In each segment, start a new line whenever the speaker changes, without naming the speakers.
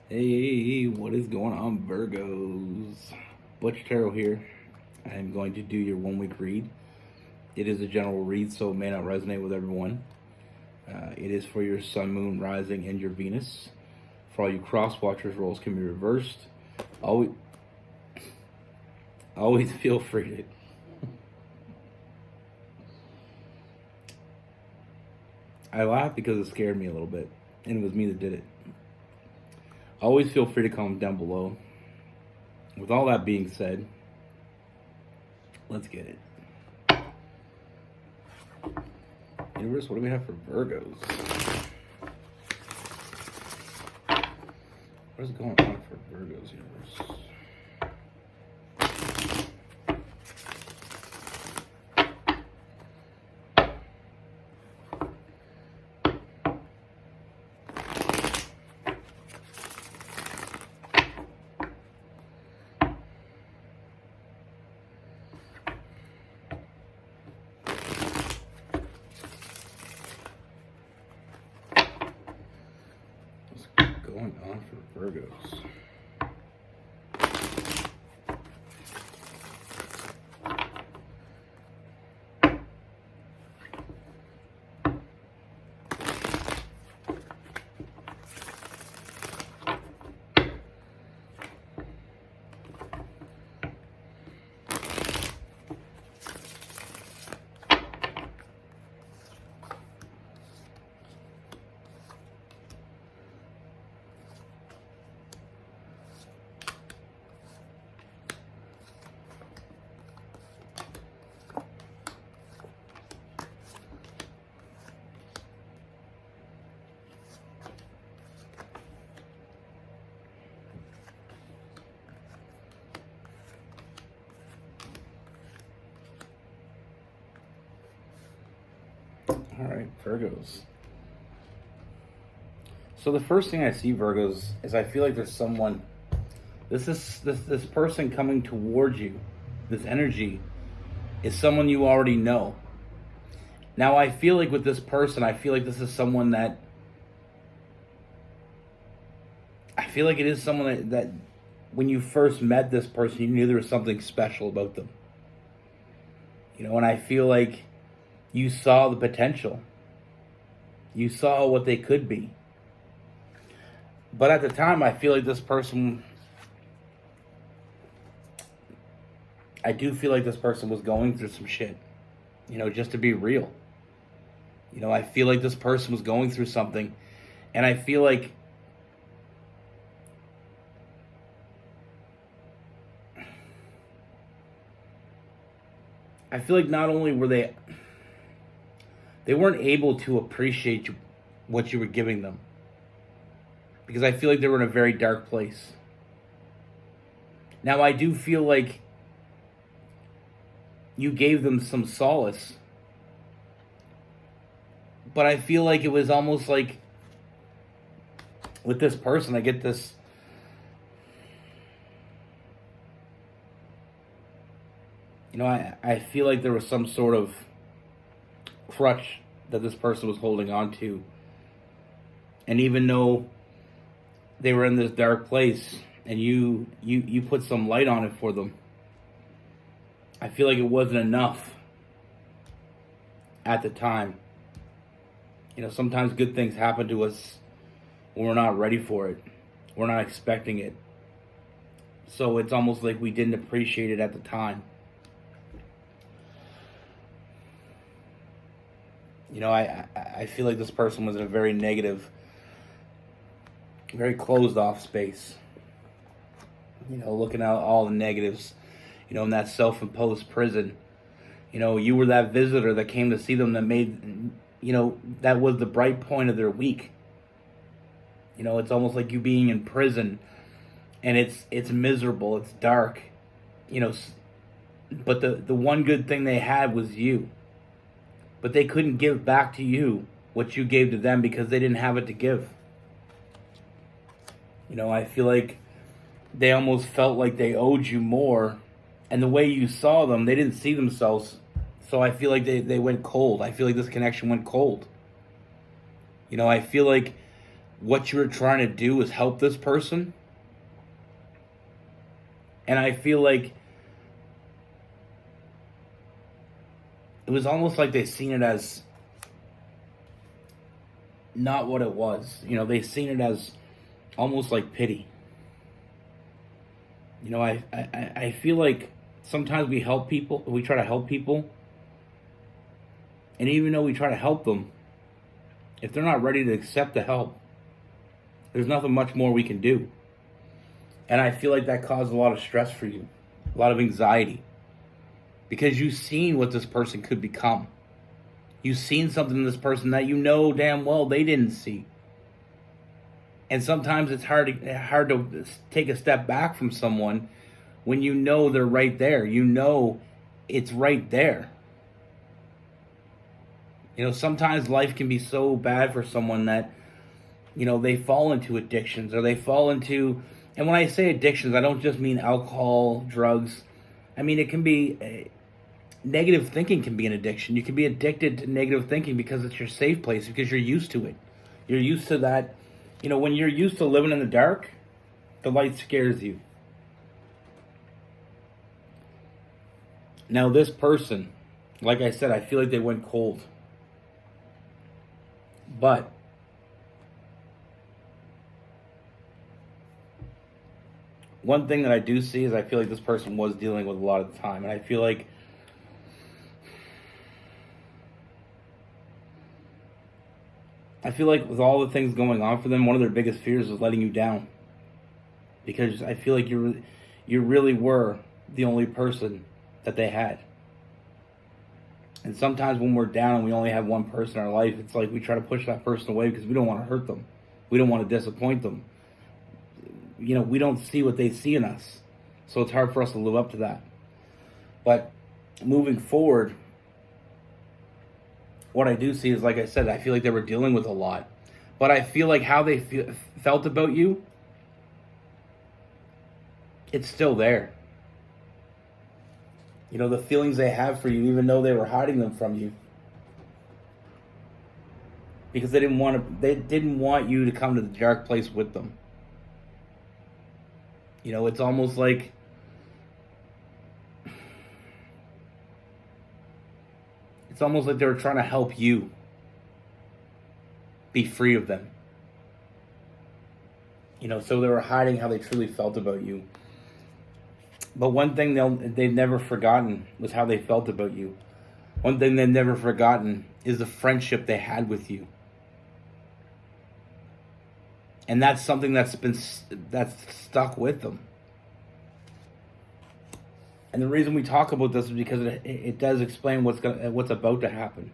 Hey, what is going on, Virgos? Butch Tarot here. I am going to do your 1 week read. It is a general read, so it may not resonate with everyone. It is for your Sun, Moon, Rising, and your Venus. For all you cross watchers, roles can be reversed. Always feel free to. I laughed because it scared me a little bit, and it was me that did it. Always feel free to comment down below. With all that being said, let's get it. Universe, what do we have for Virgos? What is going on for Virgos, Universe? Going on for Virgos. All right, Virgos. So the first thing I see, Virgos, is I feel like there's someone. This person coming towards you. This energy is someone you already know. Now I feel like with this person, I feel like this is someone that. I feel like it is someone that when you first met this person, you knew there was something special about them. And I feel like you saw the potential. You saw what they could be. But at the time, I feel like this person, I do feel like this person was going through some shit. Just to be real. I feel like this person was going through something. And I feel like not only were they weren't able to appreciate what you were giving them. Because I feel like they were in a very dark place. Now, I do feel like you gave them some solace. But I feel like it was almost like with this person, I get this. I feel like there was some sort of crutch that this person was holding on to. And even though they were in this dark place and you put some light on it for them, I feel like it wasn't enough at the time. Sometimes good things happen to us when we're not ready for it. We're not expecting it. So it's almost like we didn't appreciate it at the time. I feel like this person was in a very negative, very closed off space. Looking at all the negatives, in that self-imposed prison. You were that visitor that came to see them that made, that was the bright point of their week. It's almost like you being in prison and it's miserable, it's dark, but the one good thing they had was you. But they couldn't give back to you what you gave to them because they didn't have it to give. I feel like they almost felt like they owed you more. And the way you saw them, they didn't see themselves. So I feel like they went cold. I feel like this connection went cold. I feel like what you were trying to do was help this person. And I feel like it was almost like they seen it as not what it was. They seen it as almost like pity. I feel like sometimes we try to help people, and even though we try to help them, if they're not ready to accept the help, there's nothing much more we can do. And I feel like that caused a lot of stress for you, a lot of anxiety, because you've seen what this person could become. You've seen something in this person that you know damn well they didn't see. And sometimes it's hard to take a step back from someone when you know they're right there. You know it's right there. Sometimes life can be so bad for someone that, they fall into addictions, or they fall into, and when I say addictions, I don't just mean alcohol, drugs. I mean, it can be, negative thinking can be an addiction. You can be addicted to negative thinking because it's your safe place, because you're used to it. You're used to that. When you're used to living in the dark, the light scares you. Now, this person, like I said, I feel like they went cold. But one thing that I do see is I feel like this person was dealing with a lot of the time. And I feel like with all the things going on for them, one of their biggest fears is letting you down. Because I feel like you really were the only person that they had. And sometimes when we're down and we only have one person in our life, it's like we try to push that person away because we don't want to hurt them. We don't want to disappoint them. We don't see what they see in us. So it's hard for us to live up to that. But moving forward, what I do see is, like I said, I feel like they were dealing with a lot. But I feel like how they felt about you, it's still there. The feelings they have for you, even though they were hiding them from you. Because they didn't want you to come to the dark place with them. It's almost like they were trying to help you be free of them. So they were hiding how they truly felt about you. But one thing they've never forgotten was how they felt about you. One thing they've never forgotten is the friendship they had with you. And that's something that's stuck with them. And the reason we talk about this is because it does explain what's about to happen.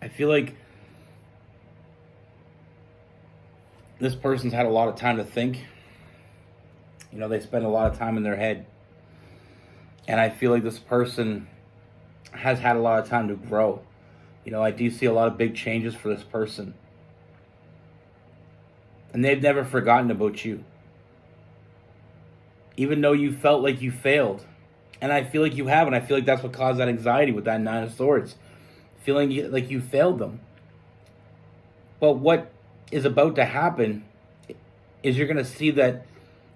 I feel like this person's had a lot of time to think. They spend a lot of time in their head. And I feel like this person has had a lot of time to grow. I do see a lot of big changes for this person. And they've never forgotten about you. Even though you felt like you failed. And I feel like you have, and I feel like that's what caused that anxiety with that Nine of Swords. Feeling like you failed them. But what is about to happen is you're going to see that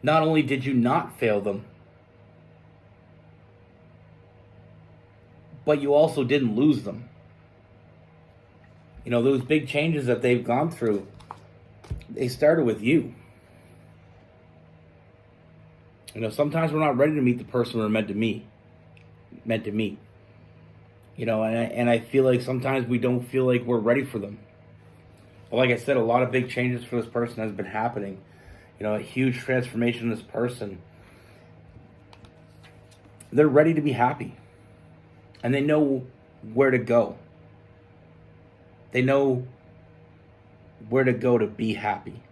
not only did you not fail them, but you also didn't lose them. Those big changes that they've gone through, they started with you. Sometimes we're not ready to meet the person we're meant to meet. And I feel like sometimes we don't feel like we're ready for them. But like I said, a lot of big changes for this person has been happening. A huge transformation in this person. They're ready to be happy. And they know where to go. They know where to go to be happy.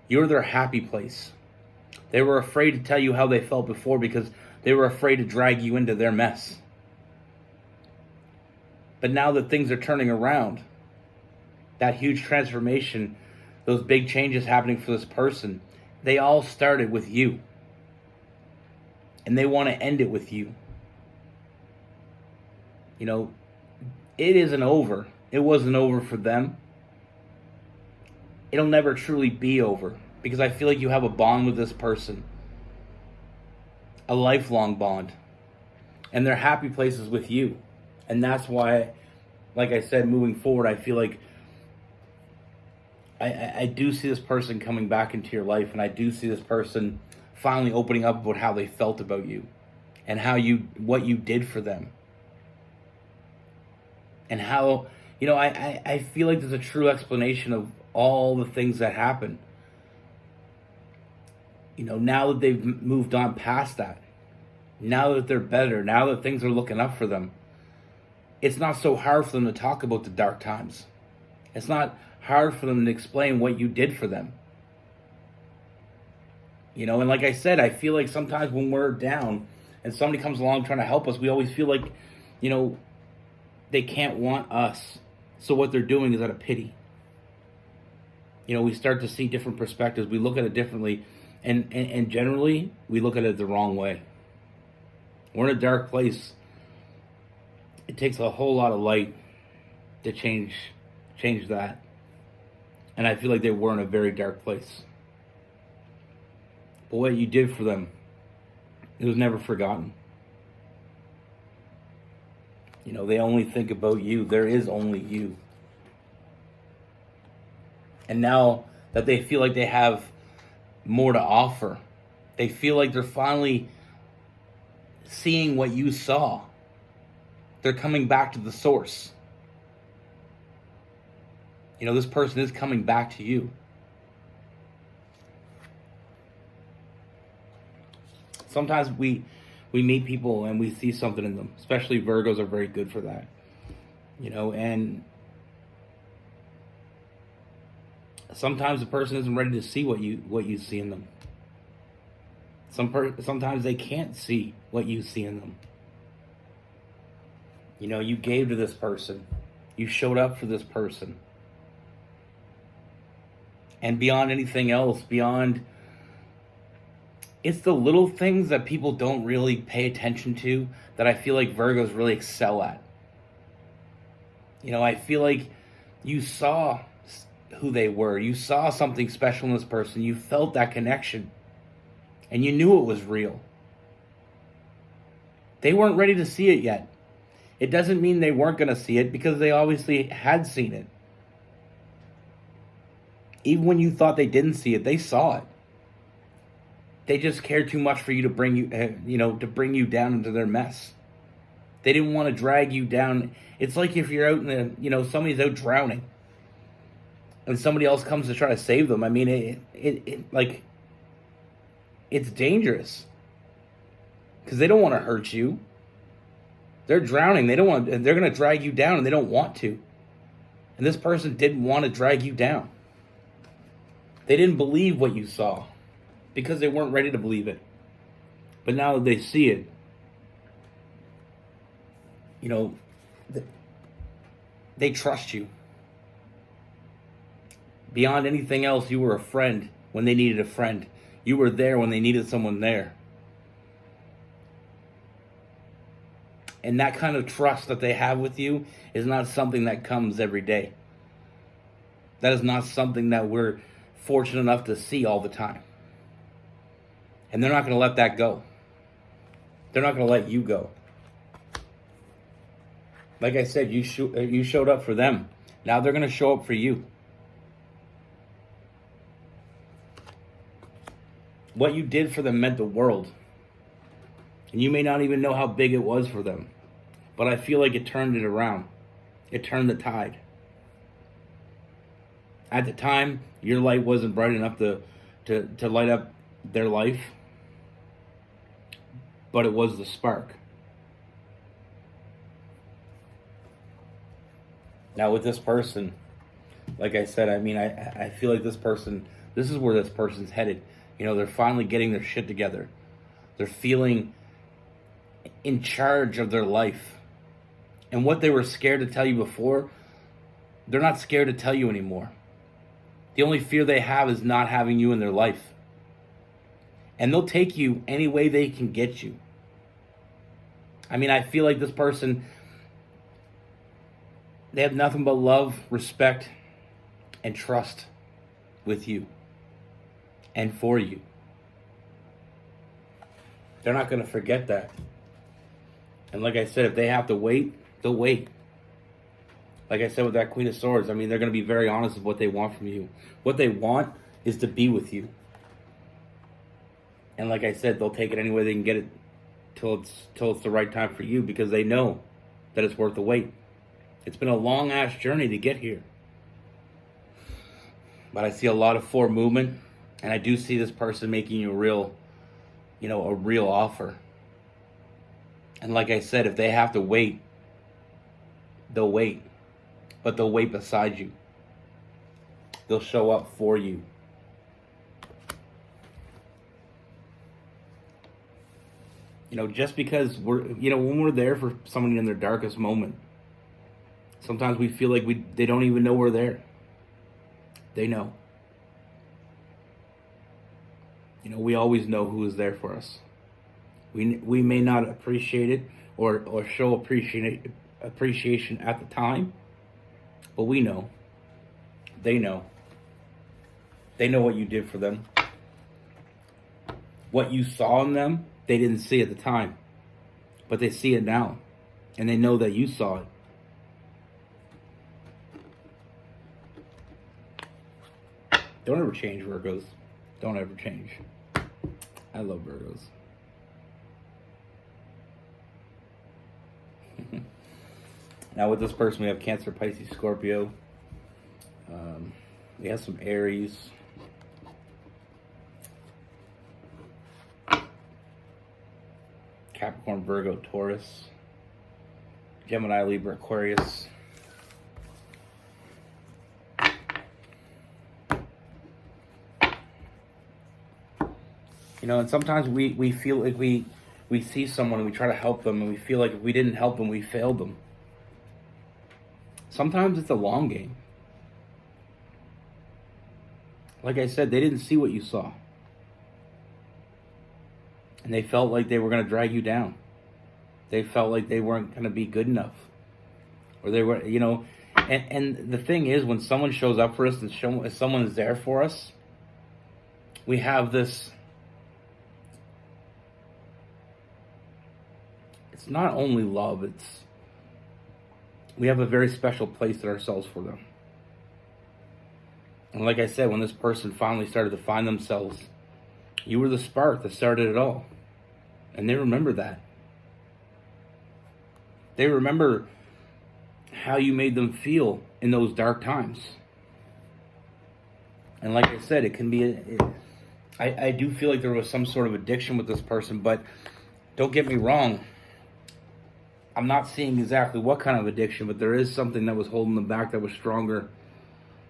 You're their happy place. They were afraid to tell you how they felt before because they were afraid to drag you into their mess. But now that things are turning around, that huge transformation, those big changes happening for this person, they all started with you. And they want to end it with you. It isn't over it wasn't over for them, it'll never truly be over, because I feel like you have a bond with this person, a lifelong bond, and their happy places with you. And that's why, like I said, moving forward, I feel like I do see this person coming back into your life, and I do see this person finally opening up about how they felt about you and what you did for them. And how, I feel like there's a true explanation of all the things that happen. Now that they've moved on past that, now that they're better, now that things are looking up for them, it's not so hard for them to talk about the dark times. It's not hard for them to explain what you did for them. And like I said, I feel like sometimes when we're down and somebody comes along trying to help us, we always feel like, they can't want us. So what they're doing is out of pity. We start to see different perspectives. We look at it differently. And generally, we look at it the wrong way. We're in a dark place. It takes a whole lot of light to change that. And I feel like they were in a very dark place. But what you did for them, it was never forgotten. They only think about you. There is only you. And now that they feel like they have more to offer, they feel like they're finally seeing what you saw. They're coming back to the source. This person is coming back to you. Sometimes we meet people and we see something in them. Especially Virgos are very good for that. And sometimes the person isn't ready to see what you see in them. Sometimes they can't see what you see in them. You gave to this person. You showed up for this person. And beyond anything else, it's the little things that people don't really pay attention to that I feel like Virgos really excel at. I feel like you saw who they were. You saw something special in this person. You felt that connection. And you knew it was real. They weren't ready to see it yet. It doesn't mean they weren't going to see it, because they obviously had seen it. Even when you thought they didn't see it, they saw it. They just cared too much for you to bring you down into their mess. They didn't want to drag you down. It's like if you're out in somebody's out drowning, and somebody else comes to try to save them. I mean, it's dangerous, because they don't want to hurt you. They're drowning. They're going to drag you down, and they don't want to. And this person didn't want to drag you down. They didn't believe what you saw, because they weren't ready to believe it. But now that they see it, they trust you. Beyond anything else, you were a friend when they needed a friend. You were there when they needed someone there. And that kind of trust that they have with you is not something that comes every day. That is not something that we're fortunate enough to see all the time. And they're not going to let that go. They're not going to let you go. Like I said, you showed up for them. Now they're going to show up for you. What you did for them meant the world. And you may not even know how big it was for them. But I feel like it turned it around. It turned the tide. At the time, your light wasn't bright enough to light up their life. But it was the spark. Now with this person, like I said, I feel like this is where this person's headed. They're finally getting their shit together. They're feeling in charge of their life. And what they were scared to tell you before, they're not scared to tell you anymore. The only fear they have is not having you in their life. And they'll take you any way they can get you. I feel like this person, They have nothing but love, respect, and trust with you and for you. They're not going to forget that. And like I said, if they have to wait, they'll wait. Like I said with that Queen of Swords, I mean, they're going to be very honest with what they want from you. What they want is to be with you. And like I said, they'll take it any way they can get it till it's the right time for you, because they know that it's worth the wait. It's been a long-ass journey to get here. But I see a lot of forward movement, and I do see this person making you a real offer. And like I said, if they have to wait, they'll wait. But they'll wait beside you. They'll show up for you. Just because when we're there for somebody in their darkest moment, sometimes we feel like they don't even know we're there. They know. We always know who is there for us. We may not appreciate it or show appreciation at the time, but we know. They know. They know what you did for them. What you saw in them, they didn't see at the time, but they see it now, and they know that you saw it. Don't ever change, Virgos. Don't ever change. I love Virgos. Now with this person, we have Cancer, Pisces, Scorpio. We have some Aries. Capricorn, Virgo, Taurus. Gemini, Libra, Aquarius. And sometimes we feel like we see someone and we try to help them, and we feel like if we didn't help them, we failed them. Sometimes it's a long game. Like I said, they didn't see what you saw. And they felt like they were going to drag you down. They felt like they weren't going to be good enough. Or they were, and the thing is, when someone shows up for us, if someone is there for us, we have this, it's not only love, we have a very special place in ourselves for them. And like I said, when this person finally started to find themselves, you were the spark that started it all. And they remember that. They remember how you made them feel in those dark times. And like I said, it can be, I do feel like there was some sort of addiction with this person, but don't get me wrong. I'm not seeing exactly what kind of addiction, but there is something that was holding them back that was stronger,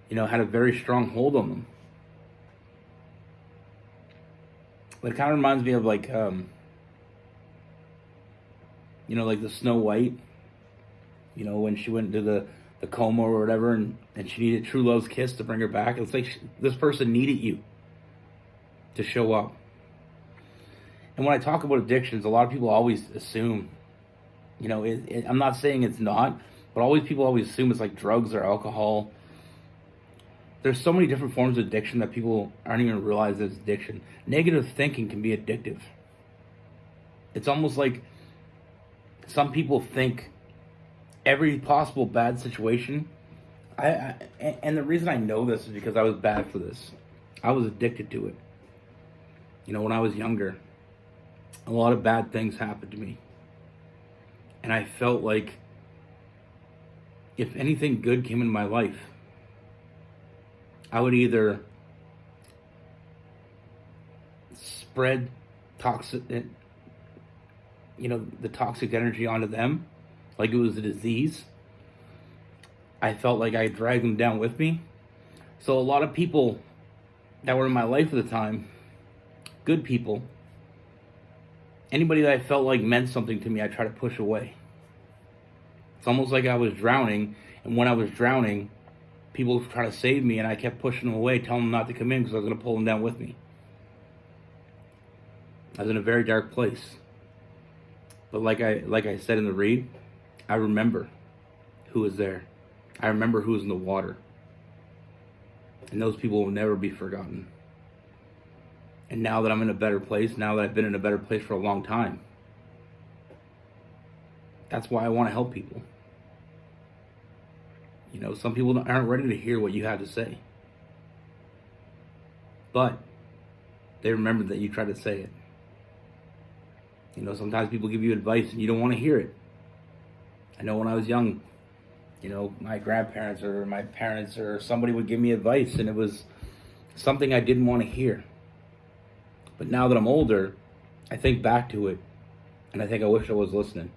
had a very strong hold on them. But it kind of reminds me of like, like the Snow White, when she went into the coma or whatever, and she needed true love's kiss to bring her back. It's like this person needed you to show up. And when I talk about addictions, a lot of people always assume, I'm not saying it's not, but people always assume it's like drugs or alcohol. There's so many different forms of addiction that people aren't even realize it's addiction. Negative thinking can be addictive. It's almost like some people think every possible bad situation. And the reason I know this is because I was bad for this. I was addicted to it. When I was younger, a lot of bad things happened to me. And I felt like if anything good came in my life, I would either spread the toxic energy onto them, like it was a disease. I felt like I dragged them down with me. So a lot of people that were in my life at the time, good people, anybody that I felt like meant something to me, I tried to push away. It's almost like I was drowning, and when I was drowning, people would try to save me, and I kept pushing them away, telling them not to come in because I was going to pull them down with me. I was in a very dark place. But like I said in the read, I remember who was there. I remember who's in the water. And those people will never be forgotten. And now that I'm in a better place, now that I've been in a better place for a long time, that's why I want to help people. You know, some people aren't ready to hear what you have to say. But they remember that you tried to say it. You know, sometimes people give you advice and you don't want to hear it. I know when I was young, you know, my grandparents or my parents or somebody would give me advice and it was something I didn't want to hear. But now that I'm older, I think back to it and I think I wish I was listening.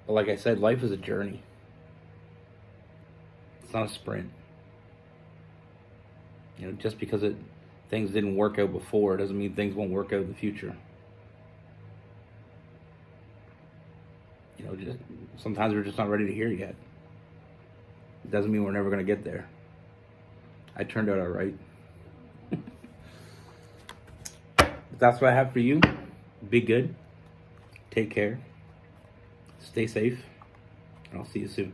But like I said, life is a journey. It's not a sprint. You know, just because things didn't work out before doesn't mean things won't work out in the future. You know, sometimes we're just not ready to hear yet. It doesn't mean we're never going to get there. I turned out all right. But that's what I have for you. Be good. Take care. Stay safe. And I'll see you soon.